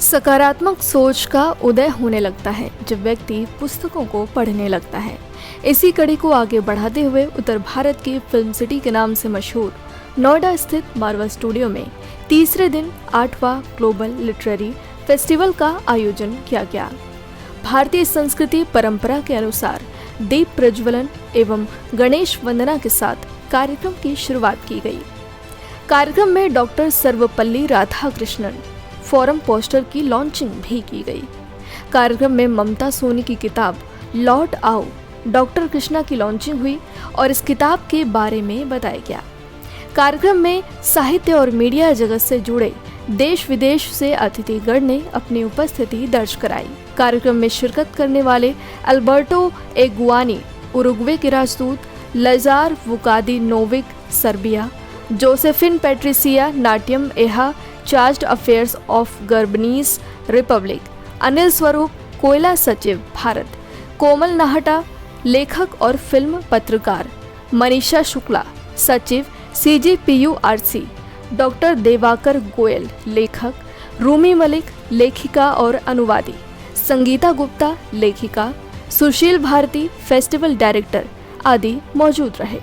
सकारात्मक सोच का उदय होने लगता है जब व्यक्ति पुस्तकों को पढ़ने लगता है। इसी कड़ी को आगे बढ़ाते हुए उत्तर भारत की फिल्म सिटी के नाम से मशहूर नोएडा स्थित मारवा स्टूडियो में तीसरे दिन 8वां ग्लोबल लिटरेरी फेस्टिवल का आयोजन किया गया। भारतीय संस्कृति परंपरा के अनुसार दीप प्रज्वलन एवं गणेश वंदना के साथ कार्यक्रम की शुरुआत की गई। कार्यक्रम में doctor Sarvepalli Radhakrishnan forum poster की लॉन्चिंग भी की गई। कार्यक्रम में ममता सोनी की किताब लौट आओ डॉक्टर कृष्णा की लॉन्चिंग हुई और इस किताब के बारे में बताया गया। कार्यक्रम में साहित्य और मीडिया जगत से जुड़े देश विदेश से अतिथिगण ने अपनी उपस्थिति दर्ज कराई। कार्यक्रम में शिरकत करने वाले अल्बर्टो एगुआनी उरुग्वे के राजदूत, Lazar Vukadinovic Serbia, Josephine Patricia नाट्यम एहा charge affairs of Gabonese republic, Anil Swarup कोयला सचिव भारत, कोमल नाहटा लेखक और फिल्म पत्रकार, मनीषा शुक्ला सचिव CGPURC, डॉक्टर देवाकर गोयल लेखक, रूमी मलिक लेखिका और अनुवादी, संगीता गुप्ता लेखिका, सुशील भारती फेस्टिवल डायरेक्टर आदि मौजूद रहे।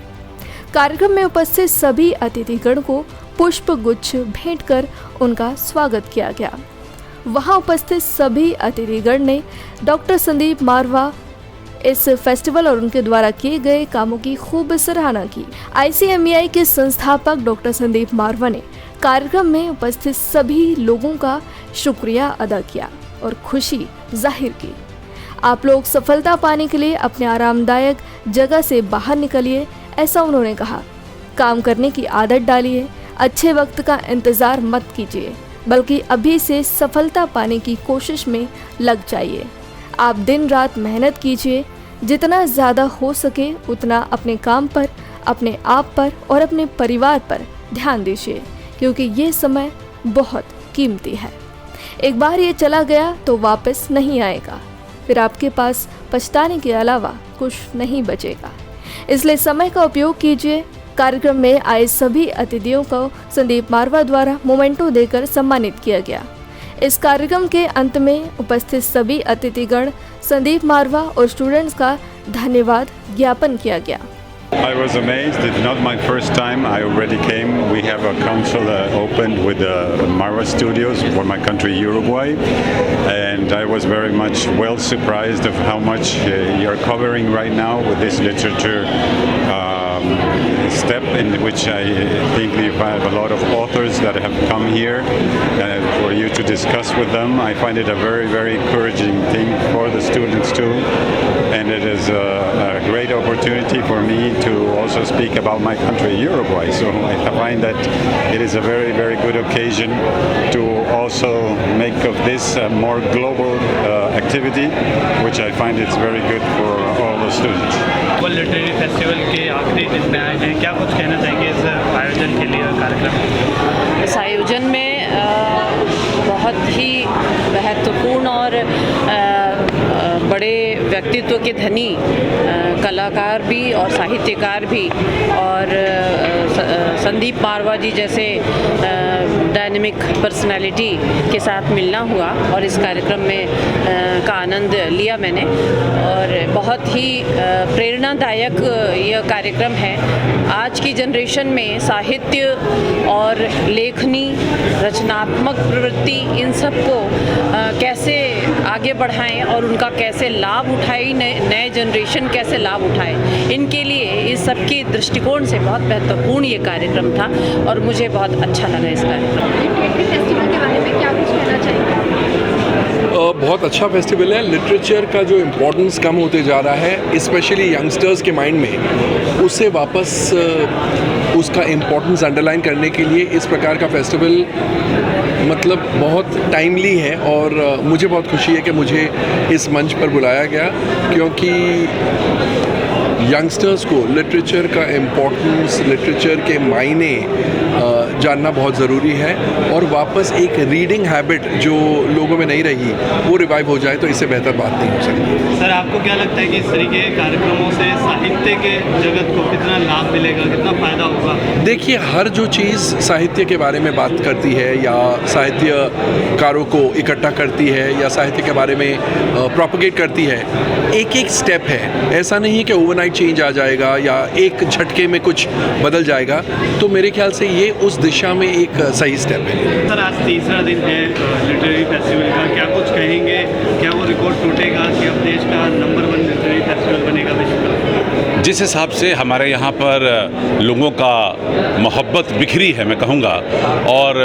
कार्यक्रम में उपस्थित सभी अतिथिगण को पुष्प गुच्छ भेंट कर उनका स्वागत किया गया। वहां उपस्थित सभी अतिथिगण ने डॉक्टर संदीप मारवा इस फेस्टिवल और उनके द्वारा किए गए कामों की खूब सराहना की। ICMEI के संस्थापक डॉक्टर संदीप मारवा ने कार्यक्रम में उपस्थित सभी लोगों का शुक्रिया अदा किया और खुशी जाहिर की। आप लोग सफलता पाने के लिए अपने आरामदायक जगह से बाहर निकलिए, ऐसा उन्होंने कहा। काम करने की आदत डालिए, अच्छे वक्त का इंतज़ार मत कीजिए, बल्कि अभी से सफलता पाने की कोशिश में लग जाइए। आप दिन रात मेहनत कीजिए, जितना ज़्यादा हो सके उतना अपने काम पर, अपने आप पर और अपने परिवार पर ध्यान दीजिए, क्योंकि ये समय बहुत कीमती है। एक बार ये चला गया तो वापस नहीं आएगा, फिर आपके पास पछताने के अलावा कुछ नहीं बचेगा। इसलिए समय का उपयोग कीजिए। कार्यक्रम में आए सभी अतिथियों को संदीप मारवा द्वारा मोमेंटो देकर सम्मानित किया गया। इस कार्यक्रम के अंत में उपस्थित सभी अतिथिगण संदीप मारवा और स्टूडेंट्स का धन्यवाद ज्ञापन किया गया। I was amazed. It's not my first time. I already came. We have a council opened with Marwa Studios for my country, Uruguay, and I was very much well surprised of how much you're covering right now with this literature step, in which I think we have a lot of authors that have come here for you to discuss with them. I find it a very, very encouraging thing for the students too, and it is a great opportunity for me to also speak about my country, Uruguay. So I find that it is a very, very good occasion to also make of this a more global activity, which I find it's very good for all the students. World literary festival के आखिरी दिन में आए हैं, क्या कुछ कहना चाहेंगे इस आयोजन के लिए, कार्यक्रम? इस आयोजन में बहुत ही महत्वपूर्ण और बड़े व्यक्तित्व के धनी कलाकार भी और साहित्यकार भी और संदीप मारवा जी जैसे डायनेमिक पर्सनालिटी के साथ मिलना हुआ और इस कार्यक्रम में का आनंद लिया मैंने, और बहुत ही प्रेरणादायक यह कार्यक्रम है। आज की जनरेशन में साहित्य और लेखनी, रचनात्मक प्रवृत्ति, इन सब को कैसे आगे बढ़ाएं और उनका कैसे लाभ उठाएं, नए जनरेशन कैसे लाभ उठाए, इनके लिए इस सब के दृष्टिकोण से बहुत महत्वपूर्ण ये कार्यक्रम था और मुझे बहुत अच्छा लगा इस कार्यक्रम। फेस्टिवल के बारे में क्या कुछ कहना चाहिए? बहुत अच्छा फेस्टिवल है। लिटरेचर का जो इम्पोर्टेंस कम होते जा रहा है, स्पेशली यंगस्टर्स के माइंड में, उससे वापस उसका इम्पोर्टेंस अंडरलाइन करने के लिए इस प्रकार का फेस्टिवल मतलब बहुत टाइमली है और मुझे बहुत खुशी है कि मुझे इस मंच पर बुलाया गया, क्योंकि यंगस्टर्स को लिटरेचर का इम्पोर्टेंस, लिटरेचर के मायने जानना बहुत ज़रूरी है और वापस एक रीडिंग हैबिट जो लोगों में नहीं रही वो रिवाइव हो जाए तो इससे बेहतर बात नहीं हो सकती। सर आपको क्या लगता है कि इस तरीके के कार्यक्रमों से साहित्य के जगत को कितना लाभ मिलेगा, कितना फ़ायदा होगा? देखिए, हर जो चीज़ साहित्य के बारे में बात करती है या साहित्यकारों को इकट्ठा करती है या साहित्य के बारे में प्रोपगेट करती है, एक एक स्टेप है। ऐसा नहीं है कि ओवरनाइट चेंज आ जाएगा या एक झटके में कुछ बदल जाएगा। तो मेरे ख्याल से ये उस दिशा में एक सही स्टेप है। सर आज तीसरा दिन है लिटरेरी फेस्टिवल का, क्या कुछ कहेंगे? क्या वो रिकॉर्ड टूटेगा कि अब देश का नंबर 1 लिटरेरी फेस्टिवल बनेगा विश्व का? जिस हिसाब से हमारे यहाँ पर लोगों का मोहब्बत बिखरी है मैं कहूँगा, और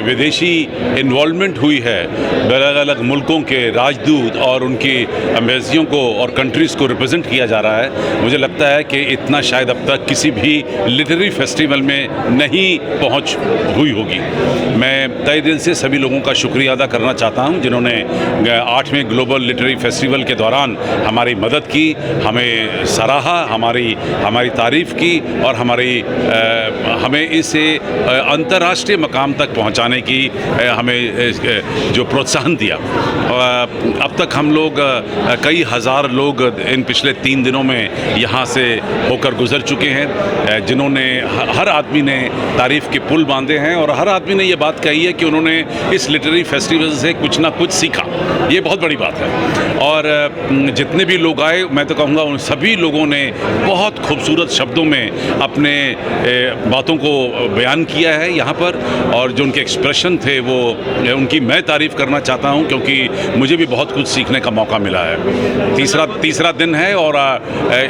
विदेशी इन्वॉल्वमेंट हुई है, अलग अलग मुल्कों के राजदूत और उनकी एम्बेसियों को और कंट्रीज़ को रिप्रेजेंट किया जा रहा है, मुझे लगता है कि इतना शायद अब तक किसी भी लिटरेरी फेस्टिवल में नहीं पहुँच हुई होगी। मैं तहे दिल से सभी लोगों का शुक्रिया अदा करना चाहता हूँ जिन्होंने 8वें ग्लोबल लिटरेरी फेस्टिवल के दौरान हमारी मदद की, हमें सराहा, हमारी तारीफ़ की और हमें इसे अंतर्राष्ट्रीय मकाम तक पहुंचाने की हमें जो प्रोत्साहन दिया। अब तक हम लोग कई हज़ार लोग इन पिछले 3 दिनों में यहाँ से होकर गुज़र चुके हैं, जिन्होंने हर आदमी ने तारीफ़ के पुल बांधे हैं और हर आदमी ने ये बात कही है कि उन्होंने इस लिटरेरी फेस्टिवल से कुछ ना कुछ सीखा। ये बहुत बड़ी बात है। और जितने भी लोग आए, मैं तो कहूँगा उन सभी लोगों ने बहुत खूबसूरत शब्दों में अपने बातों को बयान किया है यहाँ पर, और जो उनके एक्सप्रेशन थे वो उनकी मैं तारीफ़ करना चाहता हूँ, क्योंकि मुझे भी बहुत कुछ सीखने का मौका मिला है। तीसरा दिन है और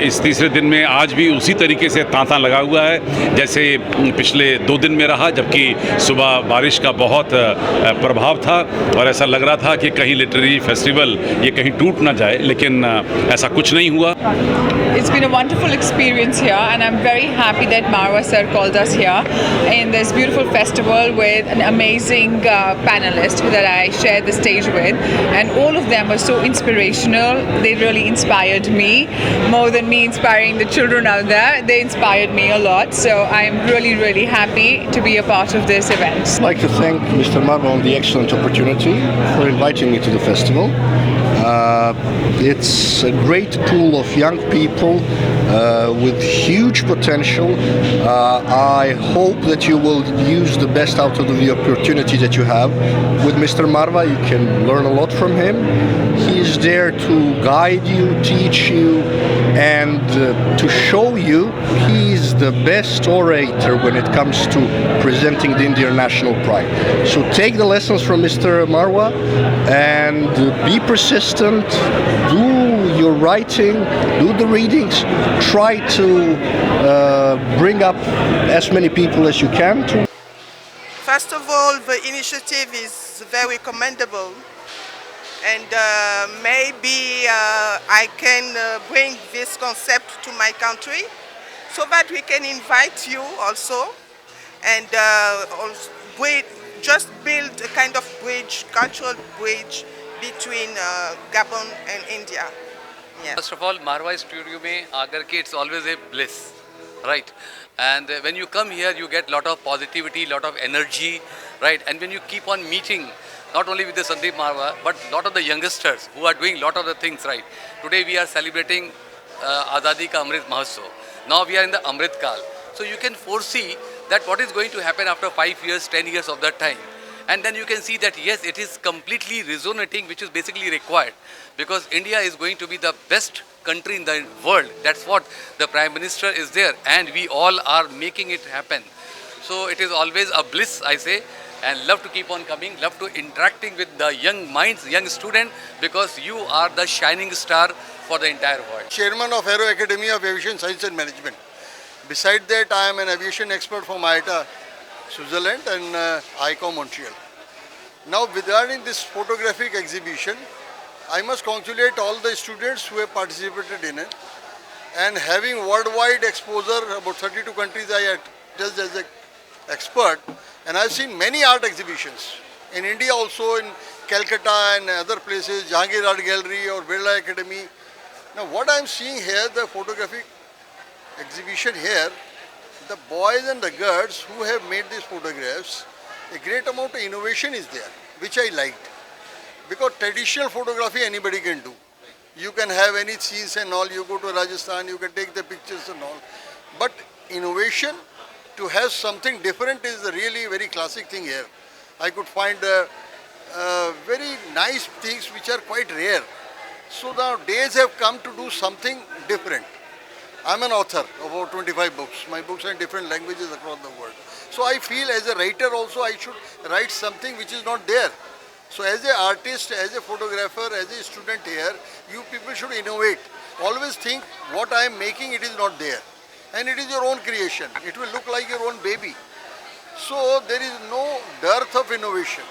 इस तीसरे दिन में आज भी उसी तरीके से तांता लगा हुआ है जैसे पिछले 2 दिन में रहा, जबकि सुबह बारिश का बहुत प्रभाव था और ऐसा लग रहा था कि कहीं लिटरेरी फेस्टिवल ये कहीं टूट ना जाए, लेकिन ऐसा कुछ नहीं हुआ। It's been a wonderful experience here, and I'm very happy that Marwa sir called us here in this beautiful festival with an amazing panelist that I shared the stage with, and all of them were so inspirational. They really inspired me more than me inspiring the children out there. They inspired me a lot, so I'm really happy to be a part of this event. I'd like to thank Mr. Marwa on the excellent opportunity for inviting me to the festival. It's a great pool of young people with huge potential. I hope that you will use the best out of the opportunity that you have. With Mr. Marwa, you can learn a lot from him. He is there to guide you, teach you, and to show you he's the best orator when it comes to presenting the Indian national pride. So take the lessons from Mr. Marwa and be persistent, do your writing, do the readings, try to bring up as many people as you can. First of all, the initiative is very commendable, and maybe I can bring this concept to my country so that we can invite you also, and just build a kind of bridge, cultural bridge between Gabon and India. Yeah. First of all, Marwa studio में आकर के it's always a bliss, right? And when you come here, you get lot of positivity, lot of energy, right? And when you keep on meeting, not only with the Sandeep Marwa, but lot of the youngsters who are doing lot of the things, right? Today we are celebrating Azadi Ka Amrit Mahotsav. Now we are in the Amrit Kal. So you can foresee that what is going to happen after 5 years, 10 years of that time. And then you can see that yes, it is completely resonating, which is basically required, because India is going to be the best country in the world. That's what the Prime Minister is there, and we all are making it happen. So it is always a bliss, I say, and love to keep on coming, love to interacting with the young minds, young students, because you are the shining star for the entire world. Chairman of Aero Academy of Aviation Science and Management. Besides that, I am an aviation expert from IATA, Switzerland, and ICAO Montreal. Now, regarding this photographic exhibition, I must congratulate all the students who have participated in it, and having worldwide exposure, about 32 countries I attest as an expert, and I've seen many art exhibitions in India, also in Calcutta and other places, Jahangir Art Gallery or Birla Academy. Now, what I'm seeing here, the photographic exhibition here, the boys and the girls who have made these photographs, a great amount of innovation is there, which I liked. Because traditional photography anybody can do. You can have any scenes and all, you go to Rajasthan, you can take the pictures and all. But innovation, to have something different is a really very classic thing here. I could find very nice things which are quite rare. So now days have come to do something different. I'm an author of about 25 books. My books are in different languages across the world. So I feel as a writer also I should write something which is not there. So as an artist, as a photographer, as a student here, you people should innovate. Always think what I am making, it is not there. And it is your own creation. It will look like your own baby. So there is no dearth of innovation.